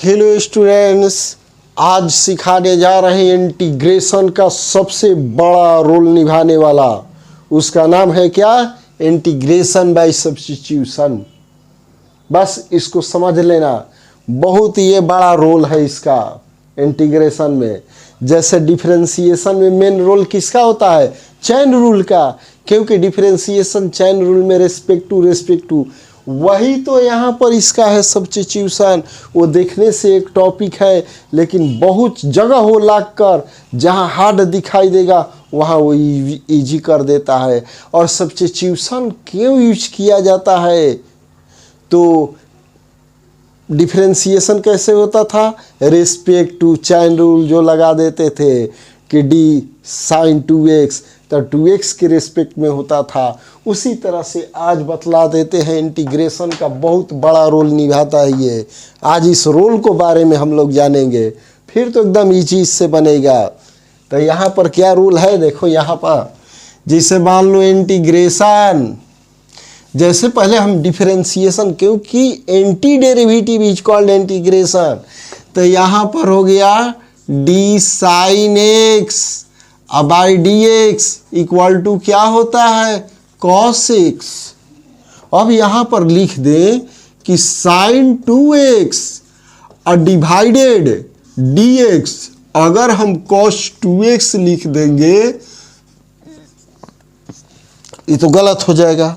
Hello students, आज सिखाने जा रहे हैं इंटीग्रेशन का सबसे बड़ा रोल निभाने वाला। उसका नाम है क्या? Integration by substitution. बस इसको समझ लेना, बहुत ये बड़ा रोल है इसका इंटीग्रेशन में। जैसे डिफरेंशिएशन में मेन रोल किसका होता है? चेन रूल का, क्योंकि डिफरेंशिएशन चेन रूल में रेस्पेक्ट टू वही तो यहाँ पर इसका है सब्स्टिट्यूशन। वो देखने से एक टॉपिक है, लेकिन बहुत जगह हो लाग कर जहाँ हार्ड दिखाई देगा वहाँ वो इजी कर देता है। और सब्स्टिट्यूशन क्यों यूज किया जाता है? तो डिफरेंशिएशन कैसे होता था? रेस्पेक्ट टू चेन रूल जो लगा देते थे कि डी साइन 2x तो 2x के रेस्पेक्ट में होता था। उसी तरह से आज बतला देते हैं इंटीग्रेशन का बहुत बड़ा रोल निभाता है ये। आज इस रोल को बारे में हम लोग जानेंगे, फिर तो एकदम इजी इससे बनेगा। तो यहाँ पर क्या रूल है देखो, यहाँ पर जैसे मान लो इंटीग्रेशन, जैसे पहले हम डिफरेंशिएशन, क्योंकि anti derivative is called integration, तो यहाँ पर हो गया D sine X by D x equal to क्या होता है? Cos x. अब यहाँ पर लिख दें कि sign 2x divided D x. अगर हम कॉस 2x लिख देंगे ये तो गलत हो जाएगा,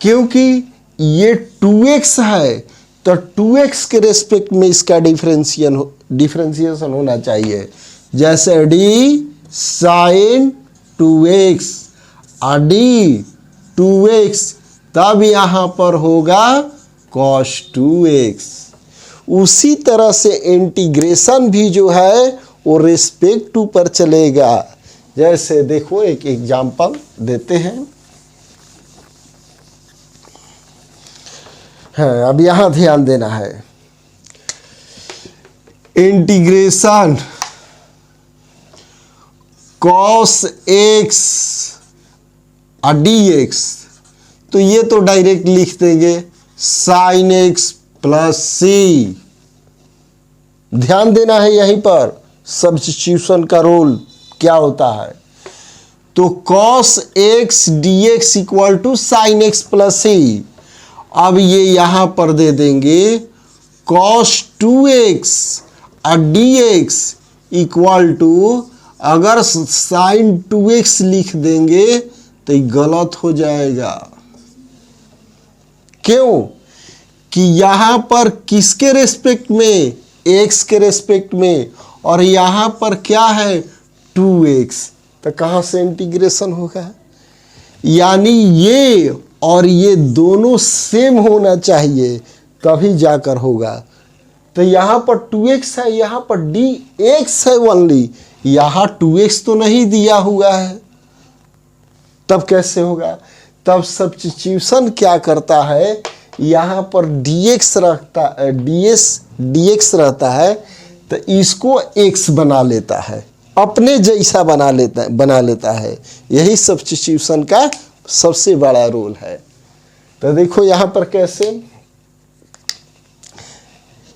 क्योंकि ये 2x है तो 2x के रेस्पेक्ट में इसका डिफरेंशिएशन होना चाहिए। जैसे D sign 2x D 2x, तब यहाँ पर होगा cos 2x। उसी तरह से इंटीग्रेशन भी जो है वो रेस्पेक्ट टू पर चलेगा। जैसे देखो एक एग्जांपल देते हैं। हाँ, अब यहाँ ध्यान देना है। इंटीग्रेशन cos x dx, तो ये तो डायरेक्ट लिख देंगे sin x प्लस सी। ध्यान देना है यहीं पर सब्स्टिट्यूशन का रोल क्या होता है। तो cos x dx equal to sine x plus c. अब ये यहाँ पर दे देंगे cos 2x dx equal to, अगर साइन 2x लिख देंगे तो ये गलत हो जाएगा। क्यों? कि यहाँ पर किसके रेस्पेक्ट में? x के रेस्पेक्ट में, और यहाँ पर क्या है? 2x। तो कहाँ से इंटीग्रेशन होगा? यानी ये और ये दोनों सेम होना चाहिए तभी जाकर होगा। तो यहाँ पर 2x है, यहाँ पर dx है ओनली, यहाँ 2x तो नहीं दिया हुआ है, तब कैसे होगा? तब सब्स्टिट्यूशन क्या करता है, यहाँ पर dx रहता है तो इसको x बना लेता है, अपने जैसा बना लेता है। यही सब्स्टिट्यूशन का सबसे बड़ा रोल है। तो देखो यहाँ पर कैसे,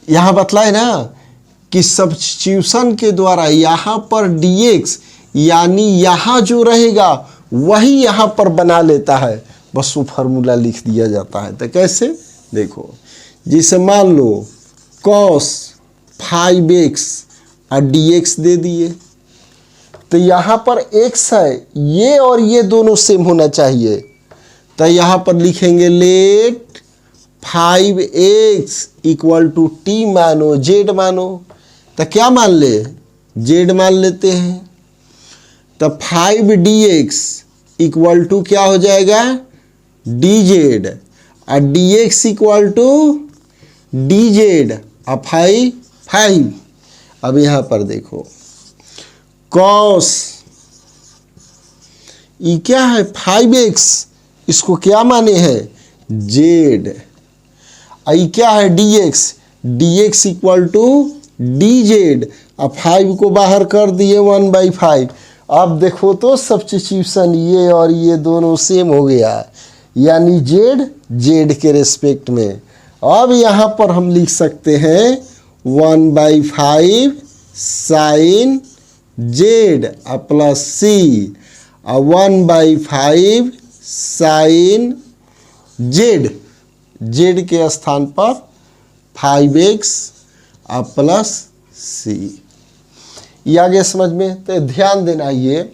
यहाँ बतलाए ना कि सब्स्टिट्यूशन के द्वारा यहाँ पर dx, यानी यहाँ जो रहेगा वही यहाँ पर बना लेता है, बस वो फार्मूला लिख दिया जाता है। तो कैसे देखो, जैसे मान लो cos 5x dx दे दिए, तो यहाँ पर x है, ये और ये दोनों सेम होना चाहिए। तो यहाँ पर लिखेंगे let 5x equal to t मानो z मानो, तो क्या मान ले? z मान लेते हैं। तो 5dx इक्वल टू क्या हो जाएगा? dz, और dx इक्वल टू dz और 5। अब यहाँ पर देखो cos, ये क्या है? 5x, इसको क्या माने हैं? z। ये क्या है? dx इक्वल टू dz, अब 5 को बाहर कर दिए 1/5। अब देखो तो सब्स्टिट्यूशन ये और ये दोनों सेम हो गया, यानी z के रेस्पेक्ट में। अब यहाँ पर हम लिख सकते हैं 1/5 साइन जेड प्लस सी, और 1/5 साइन जेड, जेड के स्थान पर 5x प्लस सी। ये आ गया समझ में। तो ध्यान देना, ये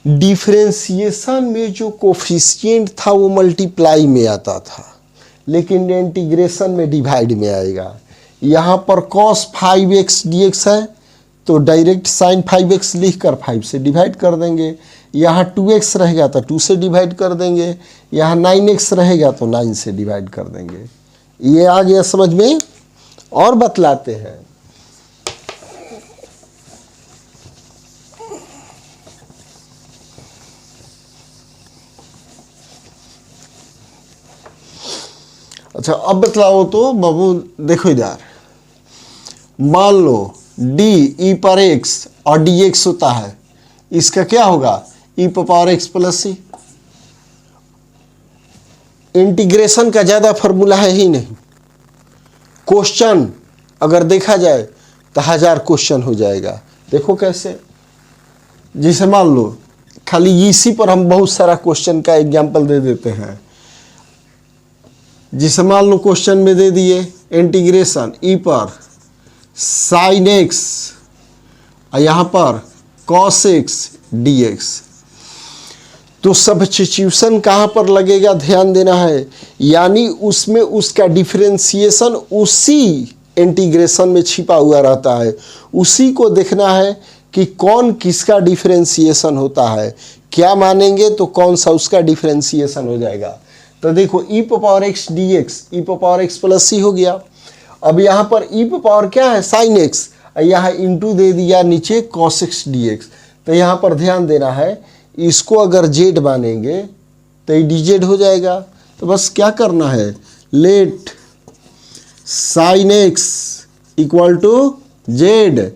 डिफरेंशिएशन में जो कोफिशिएंट था वो मल्टीप्लाई में आता था, लेकिन इंटीग्रेशन में डिवाइड में आएगा। यहाँ पर cos 5x dx है तो डायरेक्ट sin 5x लिख कर 5 से डिवाइड कर देंगे। यहाँ 2x रहेगा तो 2 से डिवाइड कर देंगे। यहाँ 9x रहेगा तो 9 से डिवाइड कर देंगे। ये आ गया समझ में। और बतलाते हैं, अच्छा अब बतलाओ तो बाबू, देखो इधर मान लो d e पर x और dx होता है, इसका क्या होगा e power x plus c. Integration का ज़्यादा फॉर्मूला है ही नहीं। क्वेश्चन अगर देखा जाए तो 1000 क्वेश्चन हो जाएगा। देखो कैसे, जैसे मान लो खाली इसी पर हम बहुत सारा क्वेश्चन का एग्जाम्पल दे देते हैं। जिसे मान लो क्वेश्चन में दे दिए इंटीग्रेशन e पर साइन एक्स और यहाँ पर कॉस एक्स dx, तो सब्स्टिट्यूशन कहाँ पर लगेगा ध्यान देना है। यानी उसमें उसका डिफरेंशिएशन उसी इंटीग्रेशन में छिपा हुआ रहता है, उसी को देखना है कि कौन किसका डिफरेंशिएशन होता है। क्या मानेंगे तो कौन सा उसका डिफरेंशिएशन हो जाएगा। तो देखो e power x dx e power x plus c हो गया। अब यहाँ पर e पावर क्या है साइन x, यहाँ इंटू दे दिया नीचे cos x dx। तो यहाँ पर ध्यान देना है, इसको अगर z मानेंगे तो ये dz हो जाएगा। तो बस क्या करना है, let sine x equal to z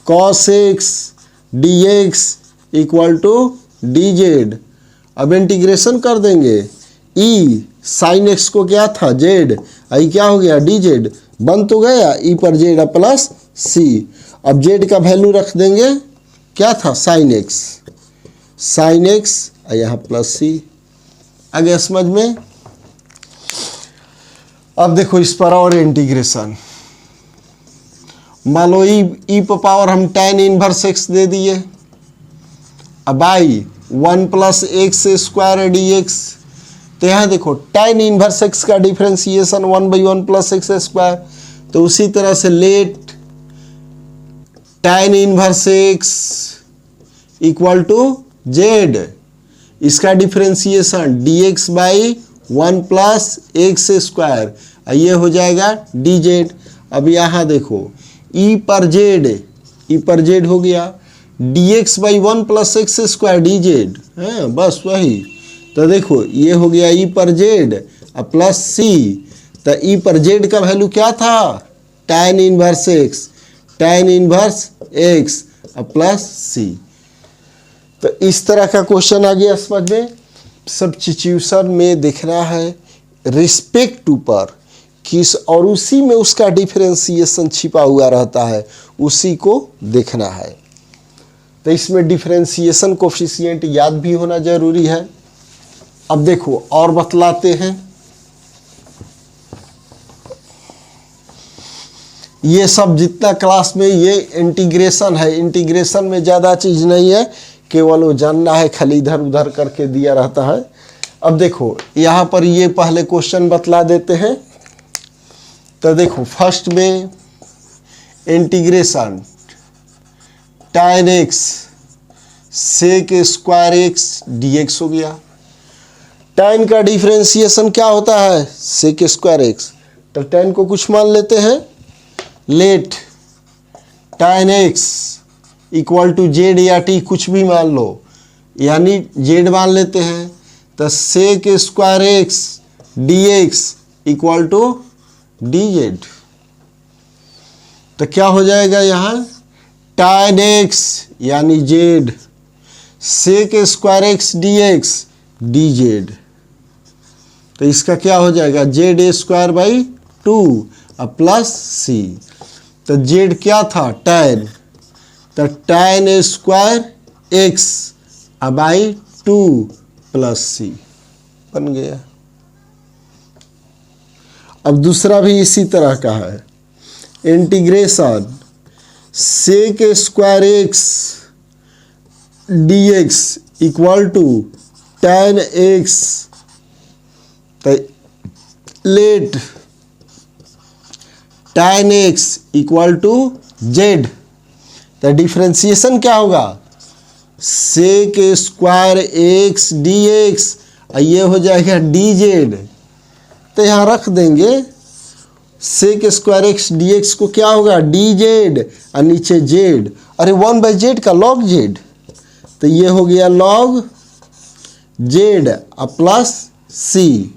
cos x dx equal to dz। अब इंटीग्रेशन कर देंगे, e साइन x को क्या था z, आई क्या हो गया dz, बन तो गया e पर z प्लस सी। अब z का वैल्यू रख देंगे, क्या था साइन x यहाँ प्लस सी। आ गया समझ में। अब देखो इस पर और इंटीग्रेशन, मान लो e पावर हम tan इनवर्स x दे दिए, अब I 1 plus x square dx। तो यहाँ देखो tan इनवर्स x का डिफरेंशिएशन 1/1 प्लस एक्स स्क्वायर। तो उसी तरह से let tan inverse x equal to z, इसका differentiation dx by 1 plus x square, ये हो जाएगा dz। अब यहाँ देखो e पर z हो गया, dx by 1 plus x square dz है, बस वही। तो देखो ये हो गया e पर z प्लस सी। तो e पर z का वैल्यू क्या था, tan inverse x plus c. तो इस तरह का क्वेश्चन आ गया समझ में। सब्स्टिट्यूशन में देखना है रिस्पेक्ट टू पर किस, और उसी में उसका डिफरेंशिएशन छिपा हुआ रहता है, उसी को देखना है। तो इसमें डिफरेंशिएशन कोफिशिएंट याद भी होना जरूरी है। अब देखो और बतलाते हैं, ये सब जितना क्लास में ये इंटीग्रेशन है, इंटीग्रेशन में ज़्यादा चीज़ नहीं है, केवल वो जानना है, खाली इधर उधर करके दिया रहता है। अब देखो यहाँ पर ये पहले क्वेश्चन बतला देते हैं। तो देखो फर्स्ट में integration tan x sec square x dx हो गया। tan का डिफरेंशिएशन क्या होता है, sec स्क्वायर x। तो tan को कुछ मान लेते हैं, let tan x equal to z या t कुछ भी मान लो, यानी z मान लेते हैं। तो sec square x dx equal to dz। तो क्या हो जाएगा यहाँ, tan x यानी z sec square x dx dz। तो इसका क्या हो जाएगा, z square by 2 plus c. तो जेड क्या था, tan, तो tan square x by 2 plus c बन गया। अब दूसरा भी इसी तरह का है, integration sec square x d x equal to tan x, तो let tan x equal to z, तो डिफ्रेंसिएशन क्या होगा, sec square x d x, ये हो जाएगा डी जेड। तो यहाँ रख देंगे sec square x d x को क्या होगा, डी जेड, और नीचे जेड, अरे 1/z का log जेड, तो ये हो गया log जेड प्लस सी,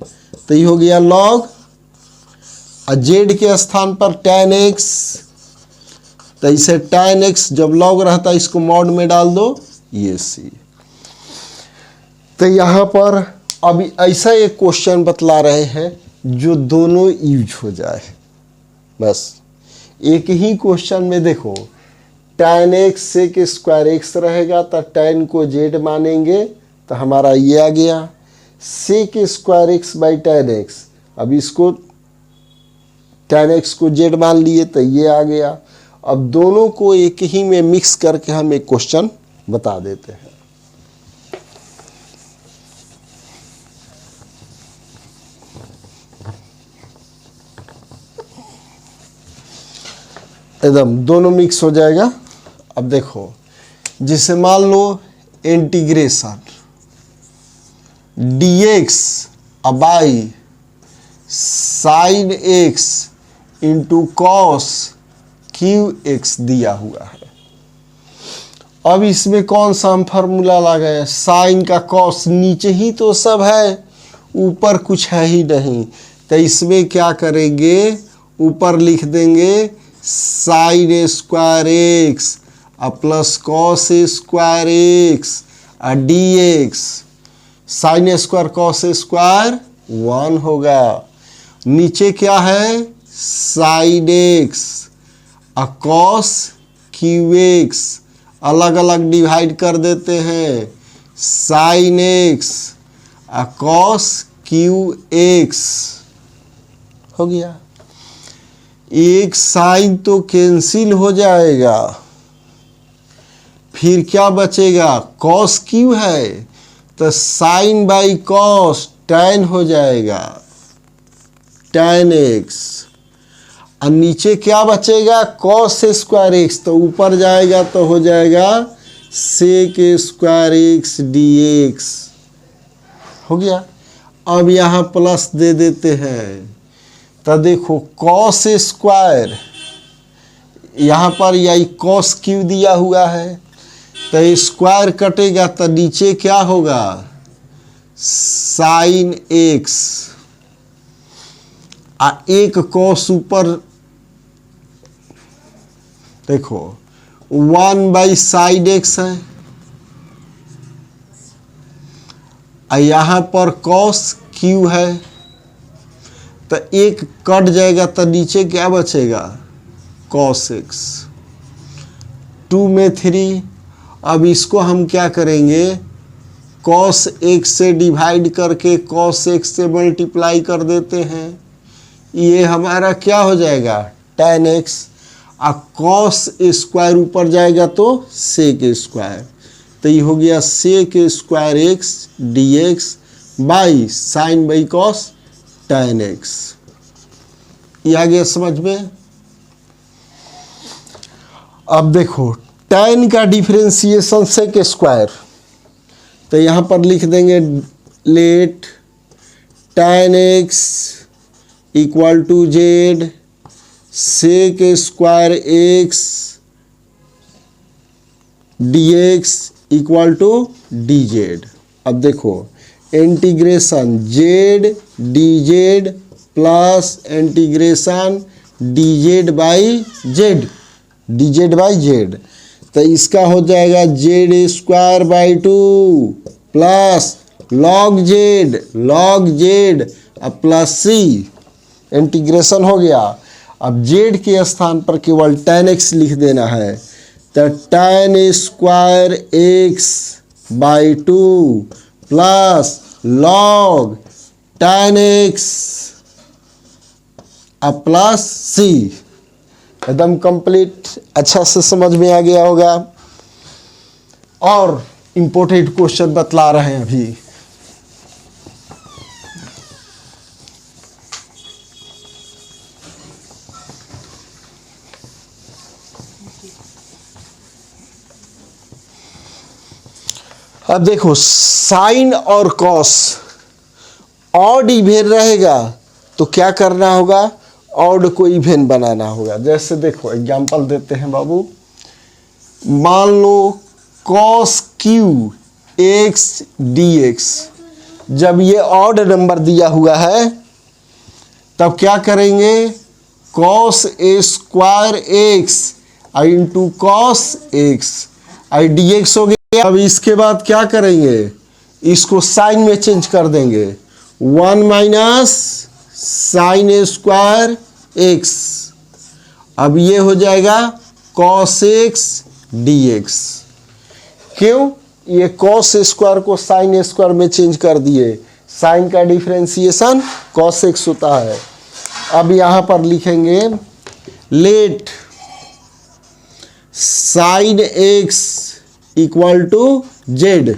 तो ये हो गया log, और जेड के स्थान पर tan एक्स, तो इसे tan एक्स जब log रहता है इसको मॉड में डाल दो, ये सी। तो यहाँ पर अभी ऐसा एक क्वेश्चन बतला रहे हैं जो दोनों यूज हो जाए। बस एक ही क्वेश्चन में देखो, tan एक्स से के स्क्वायर एक्स रहेगा तो tan को जेड मानेंगे, तो हमारा ये आ गया से के square x by tan x, अब इसको tan एक्स को जेड मान लिए तो ये आ गया। अब दोनों को एक ही में मिक्स करके हम एक क्वेश्चन बता देते हैं। एकदम दोनों मिक्स हो जाएगा। अब देखो, जिसे मान लो integration dx by sine x into cos cube x दिया हुआ है। अब इसमें कौन सा हम फार्मूला लगाए, साइन का कॉस नीचे ही तो सब है, ऊपर कुछ है ही नहीं, तो इसमें क्या करेंगे, ऊपर लिख देंगे sine square x plus cos square x d x, sine square cos square 1 होगा, नीचे क्या है sine x cos cube x, अलग अलग डिवाइड कर देते हैं, sine x cos cube x हो गया। एक साइन तो कैंसिल हो जाएगा, फिर क्या बचेगा, कॉस क्यू है तो साइन बाई कॉस tan हो जाएगा, tan एक्स, और नीचे क्या बचेगा, कॉस स्क्वायर एक्स, तो ऊपर जाएगा तो हो जाएगा sec square x d x हो गया। अब यहाँ प्लस दे देते हैं, तो देखो कॉस स्क्वायर, यहाँ पर यही कॉस क्यू दिया हुआ है, तो स्क्वायर कटेगा तो नीचे क्या होगा, साइन एक्स, एक कॉस ऊपर, देखो 1/साइन एक्स है, यहाँ पर कॉस क्यू है, तो एक कट जाएगा तो नीचे क्या बचेगा, कॉस एक्स, 2 में 3। अब इसको हम क्या करेंगे, कॉस एक्स से डिवाइड करके कॉस एक्स से मल्टीप्लाई कर देते हैं, ये हमारा क्या हो जाएगा tan एक्स, और कॉस स्क्वायर ऊपर जाएगा तो सेक स्क्वायर, तो ये हो गया sec square x d x by sine by cos tan x. ये आ गया समझ में। अब देखो tan का डिफरेंशिएशन सेक स्क्वायर, तो यहाँ पर लिख देंगे let tan x equal to z sec square x d x equal to d z. अब देखो integration z d z plus integration d z by z, d z by z, तो इसका हो जाएगा z square by 2 plus log z plus c, integration हो गया। अब z के स्थान पर केवल tan x लिख देना है, तो tan square x by 2 plus log tan x अब प्लस c। एकदम कंप्लीट, अच्छा से समझ में आ गया होगा। और इम्पोर्टेंट क्वेश्चन बतला रहे हैं अभी। अब देखो साइन और कॉस ऑड इवेन रहेगा तो क्या करना होगा, ऑड को इवेन बनाना होगा। जैसे देखो एग्जांपल देते हैं बाबू, मान लो cos cube x d x, जब ये ऑड नंबर दिया हुआ है तब क्या करेंगे, cos A square x into cos x I D x हो गया। अब इसके बाद क्या करेंगे, इसको साइन में चेंज कर देंगे, 1 माइनस साइन ए स्क्वायर एक्स, अब ये हो जाएगा कॉस एक्स डी एक्स। क्यों, ये कॉस स्क्वायर को साइन स्क्वायर में चेंज कर दिए, साइन का डिफरेंशिएशन कॉस एक्स होता है। अब यहाँ पर लिखेंगे let sine x equal to z,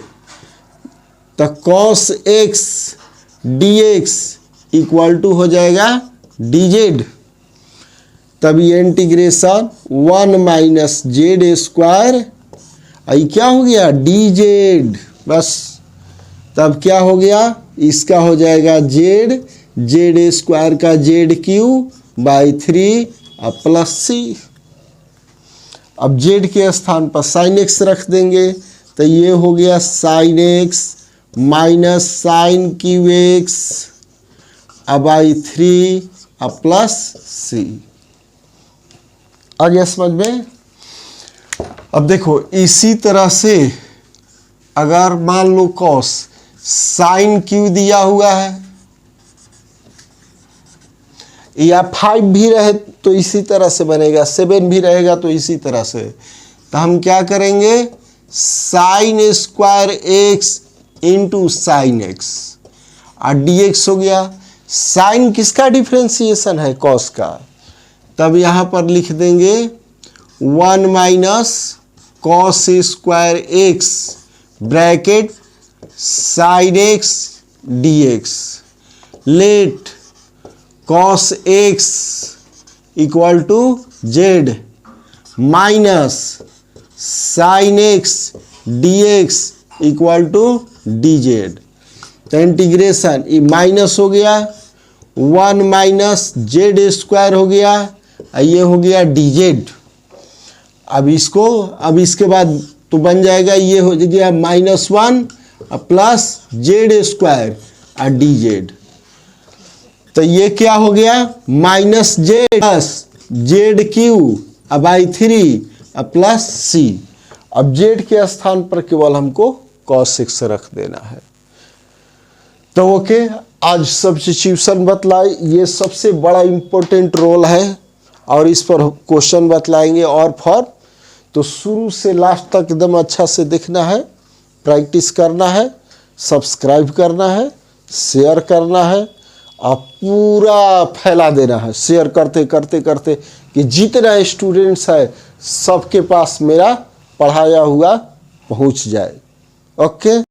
तो cos x d x equal to हो जाएगा डी जेड। तब ये इंटीग्रेशन 1 माइनस जेड स्क्वायर, आई क्या हो गया डी जेड, बस। तब क्या हो गया, इसका हो जाएगा जेड, जेड स्क्वायर का जेड क्यू बाई 3 अब प्लस सी। अब जेड के स्थान पर साइन एक्स रख देंगे, तो ये हो गया sine x minus sine cube x अब बाई 3 अब प्लस सी। आ गया समझ में। अब देखो इसी तरह से अगर मान लो कॉस साइन क्यू दिया हुआ है या 5 भी रहे तो इसी तरह से बनेगा, 7 भी रहेगा तो इसी तरह से, तो हम क्या करेंगे, sine square x into sine x और डी एक्स हो गया। साइन किसका डिफरेंशिएशन है, कॉस का, तब यहाँ पर लिख देंगे 1 minus cos square x bracket sine x d x, let cos x equal to z minus sine x d x equal to d Z. तो इंटीग्रेशन ये माइनस हो गया, 1 माइनस जेड स्क्वायर हो गया, ये हो गया डी जेड। अब इसके बाद तो बन जाएगा, ये हो गया -1 प्लस जेड स्क्वायर और डी जेड। तो ये क्या हो गया, minus Z plus Z Q अब बाई 3 प्लस सी। अब जेड के स्थान पर केवल हमको cos x रख देना है। तो ओके, आज सब्स्टिट्यूशन बतलाई, ये सबसे बड़ा इंपॉर्टेंट रोल है और इस पर क्वेश्चन बतलाएंगे। और फॉर तो शुरू से लास्ट तक एकदम अच्छा से देखना है, प्रैक्टिस करना है, सब्सक्राइब करना है, शेयर करना है और पूरा फैला देना है, शेयर करते करते करते कि जितना स्टूडेंट्स है सबके पास मेरा पढ़ाया हुआ पहुंच जाए। ओके।